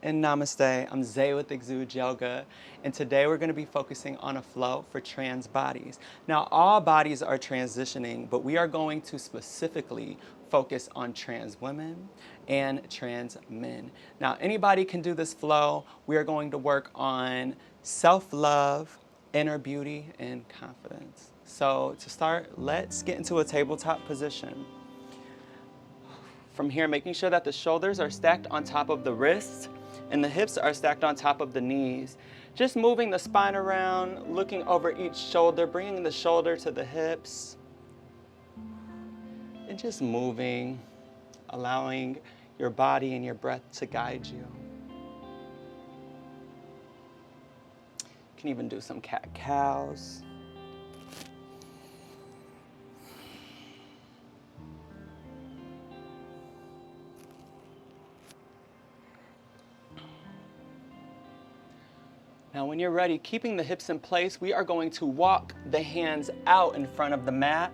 and namaste. I'm Zay with Xude Yoga, and today we're going to be focusing on a flow for trans bodies. Now, all bodies are transitioning, but we are going to specifically focus on trans women and trans men. Now, anybody can do this flow. We are going to work on self-love, inner beauty, and confidence. So to start, let's get into a tabletop position. From here, making sure that the shoulders are stacked on top of the wrists and the hips are stacked on top of the knees. Just moving the spine around, looking over each shoulder, bringing the shoulder to the hips, and just moving, allowing your body and your breath to guide you. You can even do some cat-cows. Now, when you're ready, keeping the hips in place, we are going to walk the hands out in front of the mat,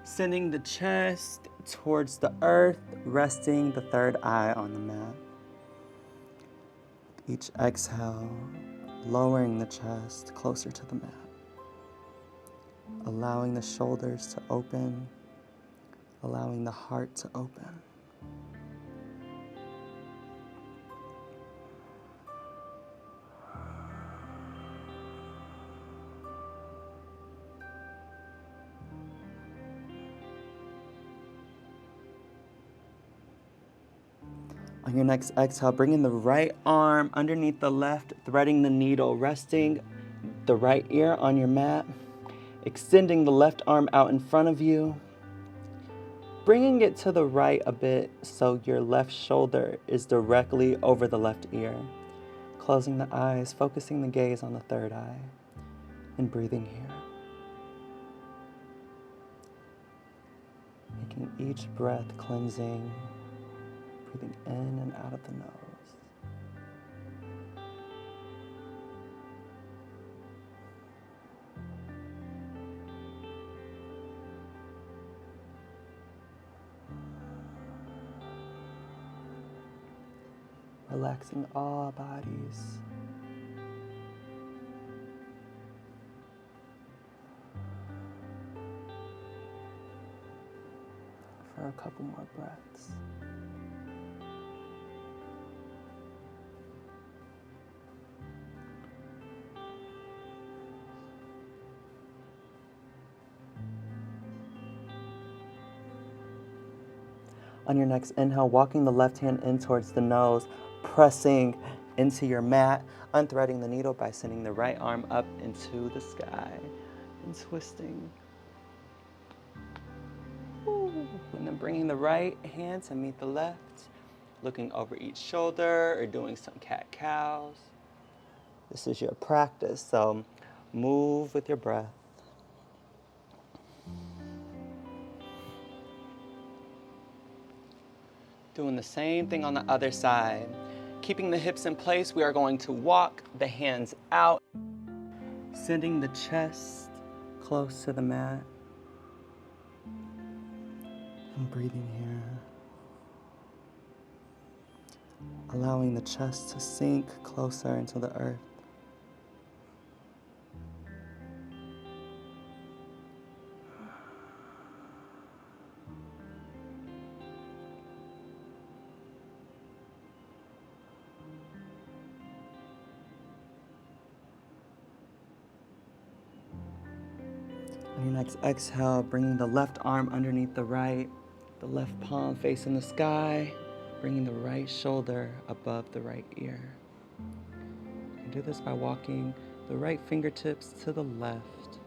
sending the chest towards the earth, resting the third eye on the mat. Each exhale, lowering the chest closer to the mat, allowing the shoulders to open, allowing the heart to open. On your next exhale, bringing the right arm underneath the left, threading the needle, resting the right ear on your mat, extending the left arm out in front of you, bringing it to the right a bit so your left shoulder is directly over the left ear, closing the eyes, focusing the gaze on the third eye, and breathing here. Making each breath cleansing, breathing in and out of the nose. Relaxing all bodies. For a couple more breaths. On your next inhale, walking the left hand in towards the nose, pressing into your mat, unthreading the needle by sending the right arm up into the sky and twisting. Ooh. And then bringing the right hand to meet the left, looking over each shoulder or doing some cat-cows. This is your practice, so move with your breath. Doing the same thing on the other side. Keeping the hips in place, we are going to walk the hands out, sending the chest close to the mat, and breathing here. Allowing the chest to sink closer into the earth. On your next exhale, bringing the left arm underneath the right, the left palm facing the sky, bringing the right shoulder above the right ear. You can do this by walking the right fingertips to the left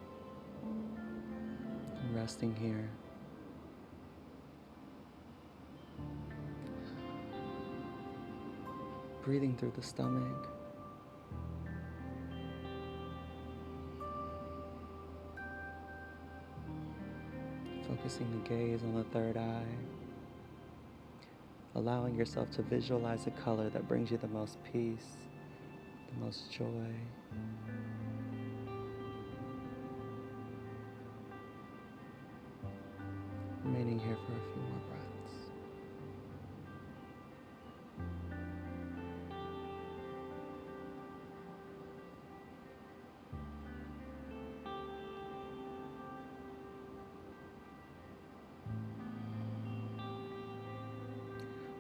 and resting here. Breathing through the stomach. Focusing the gaze on the third eye. Allowing yourself to visualize a color that brings you the most peace, the most joy. Remaining here for a few more breaths.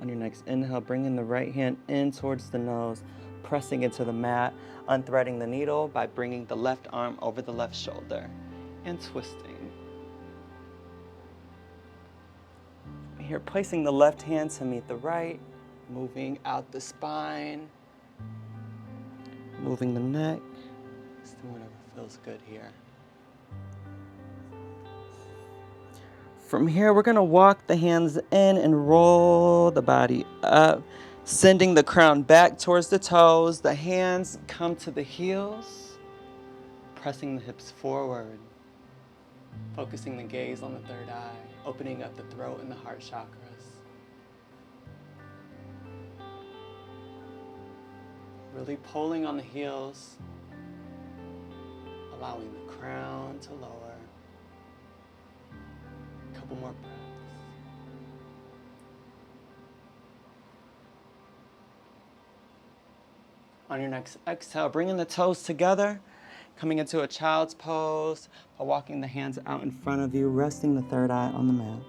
On your next inhale, bringing the right hand in towards the nose, pressing into the mat, unthreading the needle by bringing the left arm over the left shoulder and twisting. Here, placing the left hand to meet the right, moving out the spine, moving the neck. Just do whatever feels good here. From here, we're gonna walk the hands in and roll the body up, sending the crown back towards the toes. The hands come to the heels, pressing the hips forward, focusing the gaze on the third eye, opening up the throat and the heart chakras. Really pulling on the heels, allowing the crown to lower. A couple more breaths. On your next exhale, bringing the toes together, coming into a child's pose by walking the hands out in front of you, resting the third eye on the mat.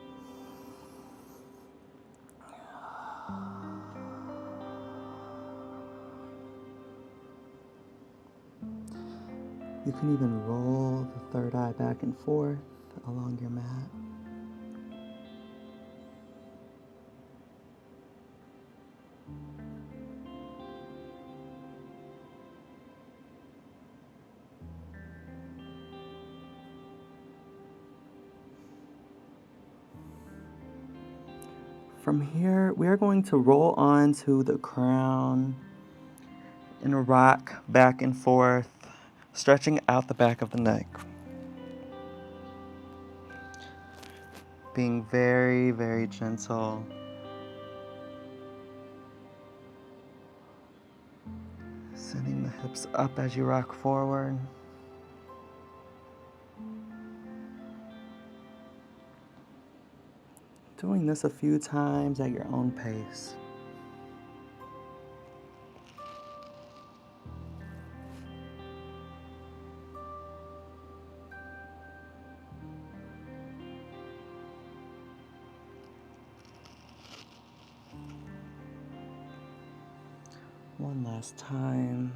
You can even roll the third eye back and forth along your mat. From here, we are going to roll onto the crown and rock back and forth, stretching out the back of the neck. Being very, very gentle. Sending the hips up as you rock forward. Doing this a few times at your own pace. One last time.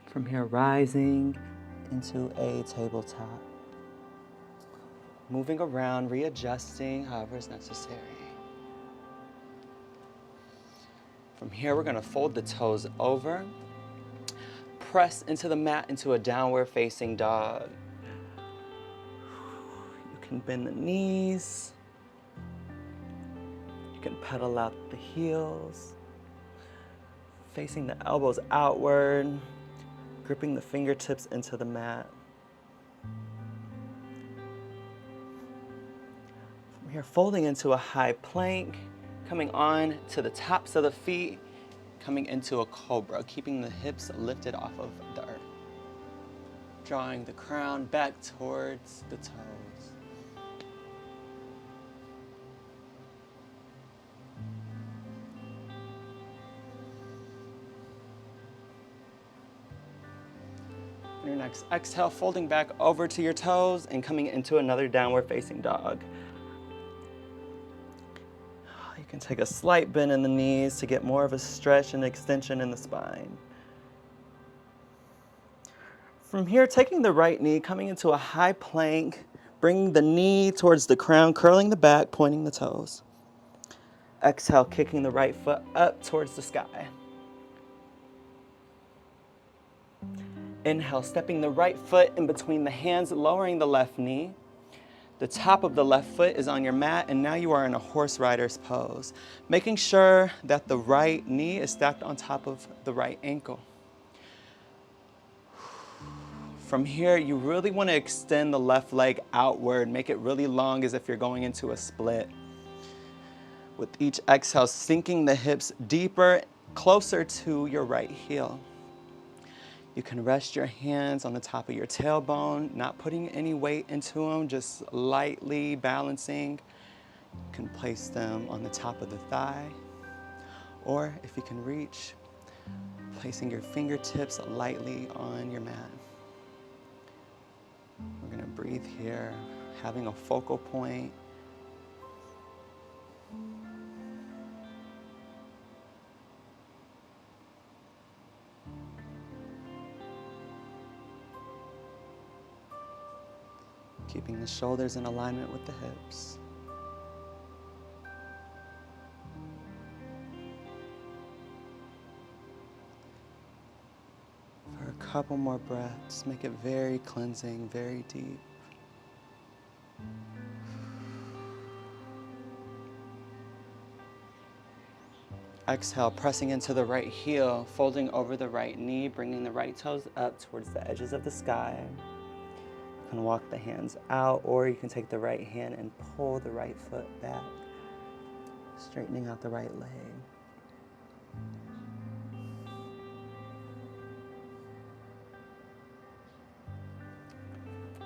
From here, rising into a tabletop. Moving around, readjusting however is necessary. From here, we're gonna fold the toes over, press into the mat into a downward facing dog. You can bend the knees. You can pedal out the heels, facing the elbows outward, gripping the fingertips into the mat. From here, folding into a high plank, coming on to the tops of the feet, coming into a cobra, keeping the hips lifted off of the earth. Drawing the crown back towards the toes. On your next exhale, folding back over to your toes and coming into another downward facing dog. You can take a slight bend in the knees to get more of a stretch and extension in the spine. From here, taking the right knee, coming into a high plank, bringing the knee towards the crown, curling the back, pointing the toes. Exhale, kicking the right foot up towards the sky. Inhale, stepping the right foot in between the hands, lowering the left knee. The top of the left foot is on your mat, and now you are in a horse rider's pose, making sure that the right knee is stacked on top of the right ankle. From here, you really want to extend the left leg outward, make it really long as if you're going into a split. With each exhale, sinking the hips deeper, closer to your right heel. You can rest your hands on the top of your tailbone, not putting any weight into them, just lightly balancing. You can place them on the top of the thigh, or if you can reach, Placing your fingertips lightly on your mat. We're going to breathe here, having a focal point. Keeping the shoulders in alignment with the hips. For a couple more breaths, make it very cleansing, very deep. Exhale, pressing into the right heel, folding over the right knee, bringing the right toes up towards the edges of the sky. You can walk the hands out, or you can take the right hand and pull the right foot back, straightening out the right leg.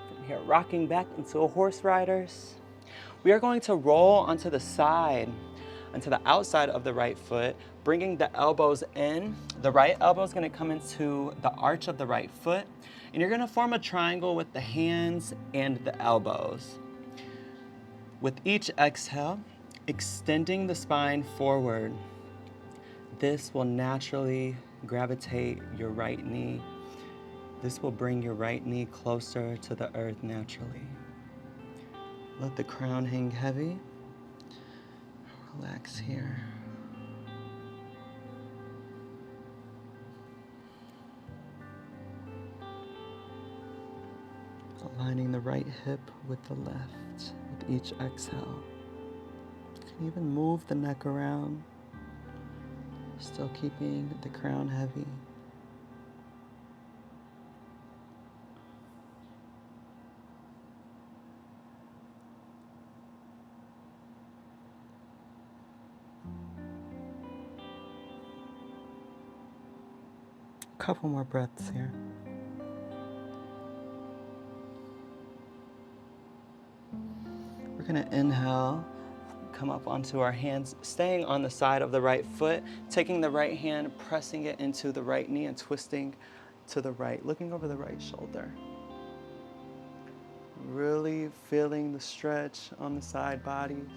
From here, rocking back into a horse riders. We are going to roll onto the side, onto the outside of the right foot, bringing the elbows in. The right elbow is going to come into the arch of the right foot, and you're going to form a triangle with the hands and the elbows. With each exhale, extending the spine forward. This will naturally gravitate your right knee. This will bring your right knee closer to the earth naturally. Let the crown hang heavy. Relax here. Aligning the right hip with the left with each exhale. You can even move the neck around, still keeping the crown heavy. Couple more breaths here. We're going to inhale, come up onto our hands, staying on the side of the right foot, taking the right hand, pressing it into the right knee and twisting to the right, looking over the right shoulder. Really feeling the stretch on the side bodies.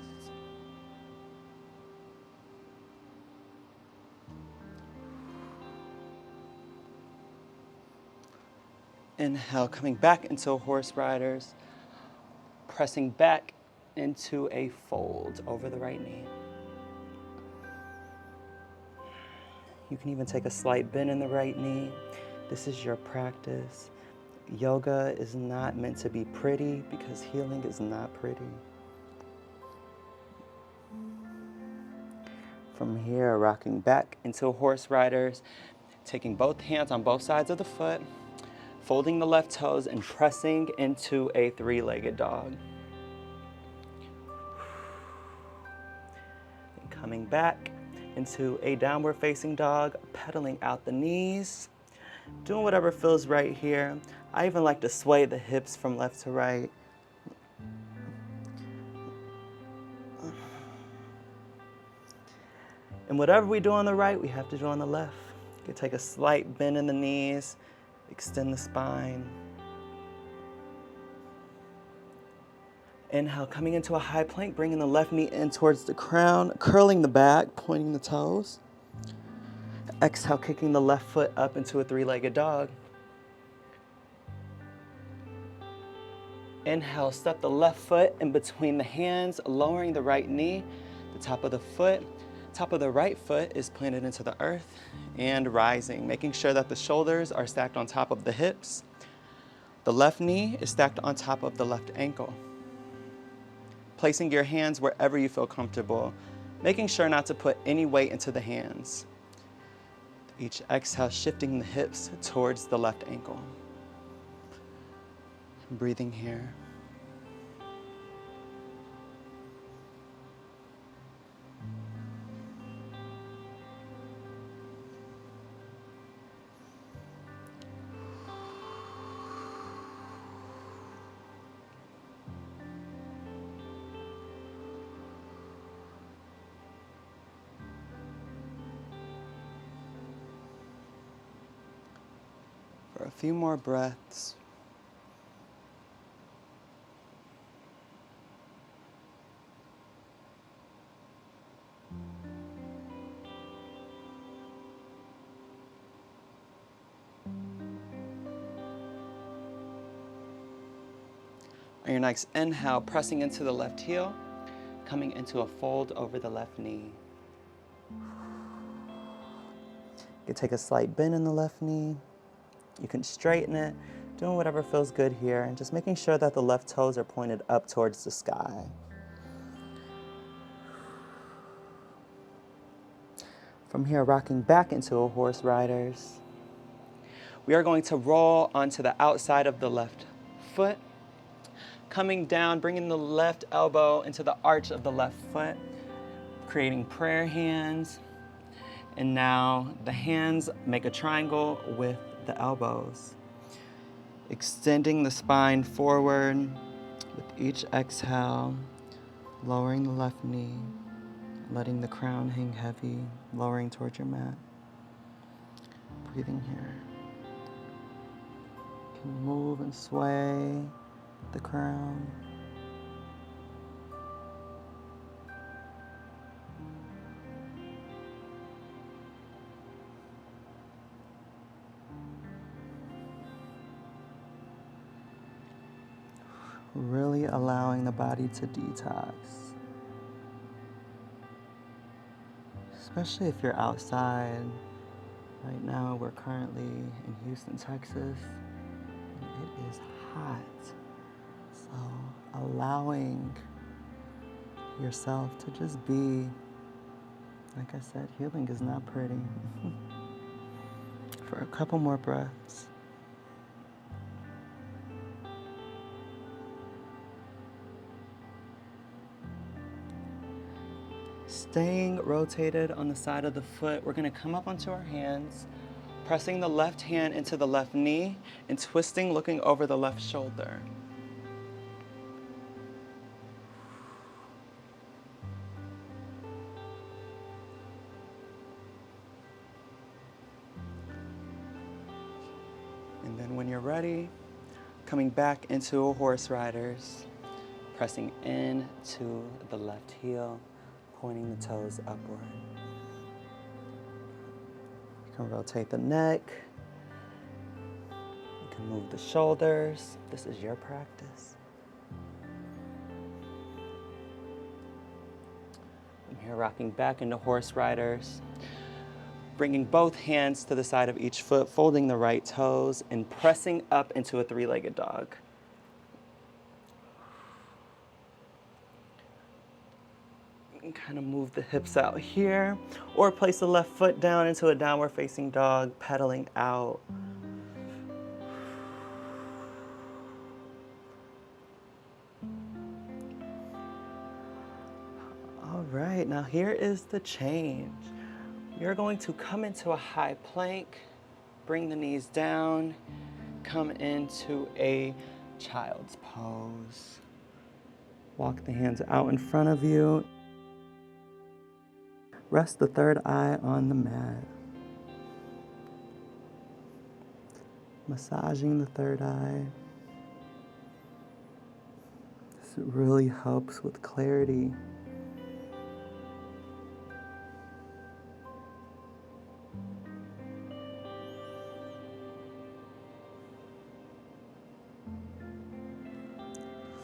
Inhale, coming back into horse riders, pressing back into a fold over the right knee. You can even take a slight bend in the right knee. This is your practice. Yoga is not meant to be pretty because healing is not pretty. From here, rocking back into horse riders, taking both hands on both sides of the foot, folding the left toes and pressing into a three-legged dog. And coming back into a downward facing dog, pedaling out the knees, doing whatever feels right here. I even like to sway the hips from left to right. And whatever we do on the right, we have to do on the left. You can take a slight bend in the knees, extend the spine. Inhale, coming into a high plank, bringing the left knee in towards the crown, curling the back, pointing the toes. Exhale, kicking the left foot up into a three-legged dog. Inhale, step the left foot in between the hands, lowering the right knee. The top of the right foot is planted into the earth and rising, making sure that the shoulders are stacked on top of the hips. The left knee is stacked on top of the left ankle. Placing your hands wherever you feel comfortable, making sure not to put any weight into the hands. Each exhale, shifting the hips towards the left ankle. Breathing here. few more breaths. On your next inhale, pressing into the left heel, coming into a fold over the left knee. You can take a slight bend in the left knee. You can straighten it, doing whatever feels good here, and just making sure that the left toes are pointed up towards the sky. From here, rocking back into a horse riders. We are going to roll onto the outside of the left foot, coming down, bringing the left elbow into the arch of the left foot, creating prayer hands. And now the hands make a triangle with the elbows. Extending the spine forward with each exhale, lowering the left knee, letting the crown hang heavy, lowering towards your mat. Breathing here. You can move and sway the crown. Really allowing the body to detox. Especially if you're outside. Right now, we're currently in Houston, Texas. And it is hot. So allowing yourself to just be, like I said, healing is not pretty. For a couple more breaths. Staying rotated on the side of the foot, we're going to come up onto our hands, pressing the left hand into the left knee and twisting, looking over the left shoulder. And then when you're ready, coming back into a horse riders, pressing into the left heel, pointing the toes upward. You can rotate the neck. You can move the shoulders. This is your practice. I'm here rocking back into horse riders. Bringing both hands to the side of each foot, folding the right toes, and pressing up into a three-legged dog. Kind of move the hips out here, or place the left foot down into a downward facing dog, pedaling out. All right, now here is the change. You're going to come into a high plank, bring the knees down, come into a child's pose. Walk the hands out in front of you. Rest the third eye on the mat. Massaging the third eye. This really helps with clarity.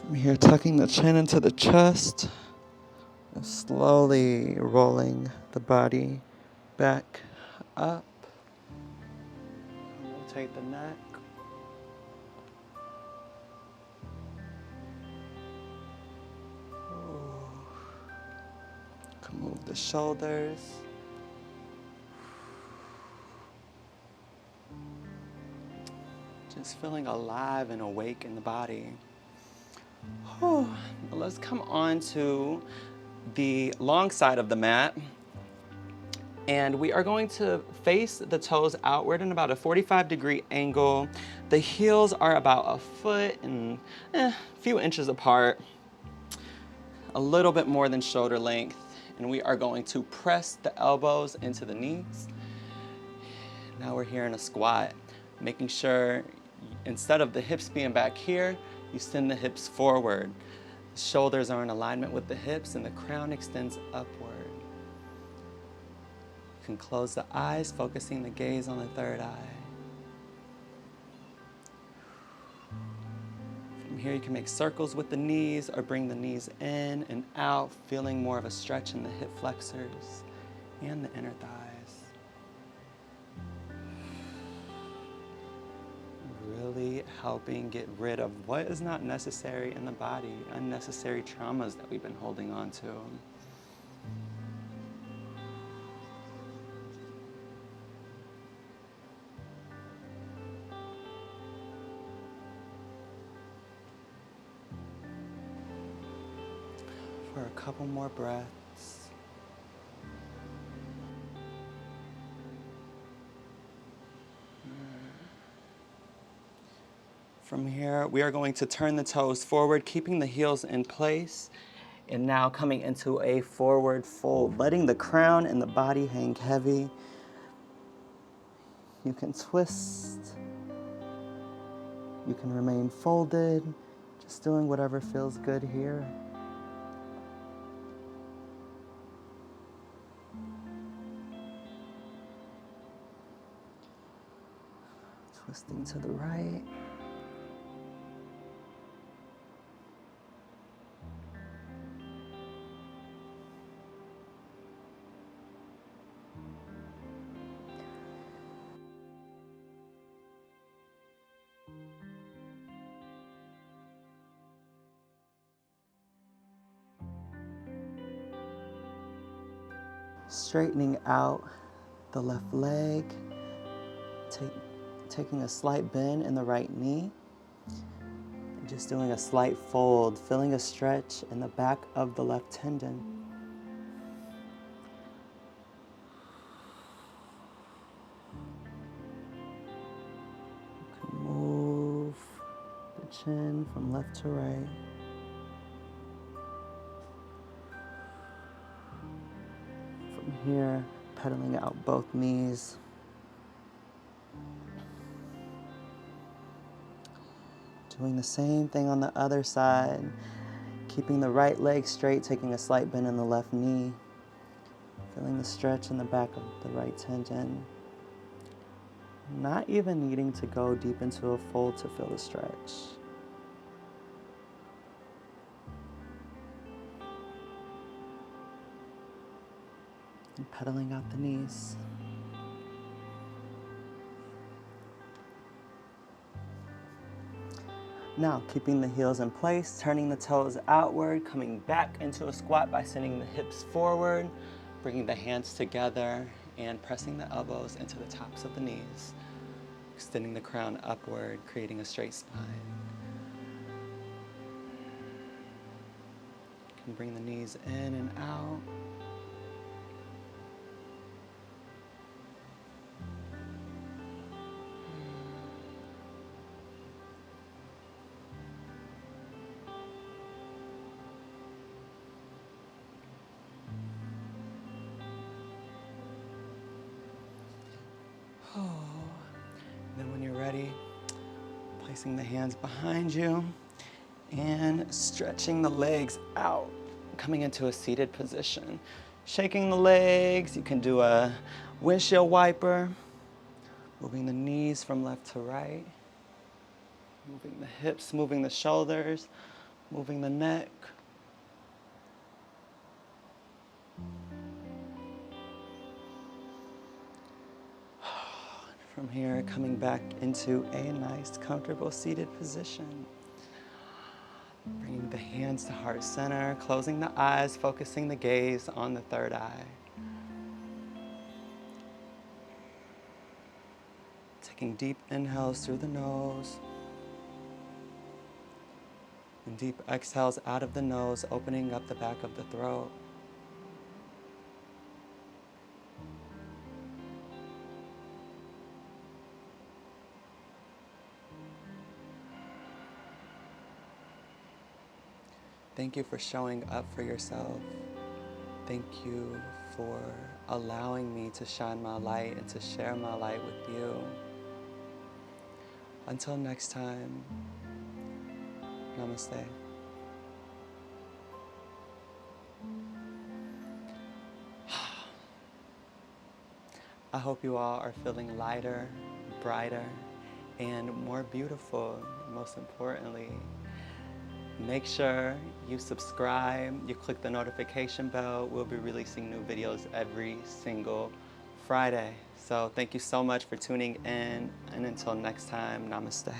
From here, tucking the chin into the chest. Slowly rolling the body back up. Rotate the neck. Can move the shoulders. Just feeling alive and awake in the body. Now let's come on to the long side of the mat, and we are going to face the toes outward in about a 45-degree angle. The heels are about a foot and a few inches apart, a little bit more than shoulder length, and we are going to press the elbows into the knees. Now we're here in a squat. making sure instead of the hips being back here, you send the hips forward. The shoulders are in alignment with the hips and the crown extends upward. You can close the eyes, focusing the gaze on the third eye. From here, you can make circles with the knees or bring the knees in and out, feeling more of a stretch in the hip flexors and the inner thighs. Really helping get rid of what is not necessary in the body, unnecessary traumas that we've been holding on to. For a couple more breaths. From here, we are going to turn the toes forward, keeping the heels in place, and now coming into a forward fold, letting the crown and the body hang heavy. You can twist. You can remain folded, just doing whatever feels good here. Twisting to the right. Straightening out the left leg, taking a slight bend in the right knee, and just doing a slight fold, feeling a stretch in the back of the left tendon. You can move the chin from left to right. Here, pedaling out both knees. Doing the same thing on the other side, keeping the right leg straight, taking a slight bend in the left knee, feeling the stretch in the back of the right tendon. Not even needing to go deep into a fold to feel the stretch. And pedaling out the knees. Now, keeping the heels in place, turning the toes outward, coming back into a squat by sending the hips forward, bringing the hands together, and pressing the elbows into the tops of the knees, extending the crown upward, creating a straight spine. You can bring the knees in and out. Then when you're ready, placing the hands behind you and stretching the legs out, coming into a seated position. Shaking the legs, you can do a windshield wiper, moving the knees from left to right, moving the hips, moving the shoulders, moving the neck. From here, coming back into a nice, comfortable seated position. Bringing the hands to heart center, closing the eyes, focusing the gaze on the third eye. Taking deep inhales through the nose. And deep exhales out of the nose, opening up the back of the throat. Thank you for showing up for yourself. Thank you for allowing me to shine my light and to share my light with you. Until next time, namaste. I hope you all are feeling lighter, brighter, and more beautiful. Most importantly, make sure you subscribe, you click the notification bell. We'll be releasing new videos every single Friday. So thank you so much for tuning in, and until next time, namaste.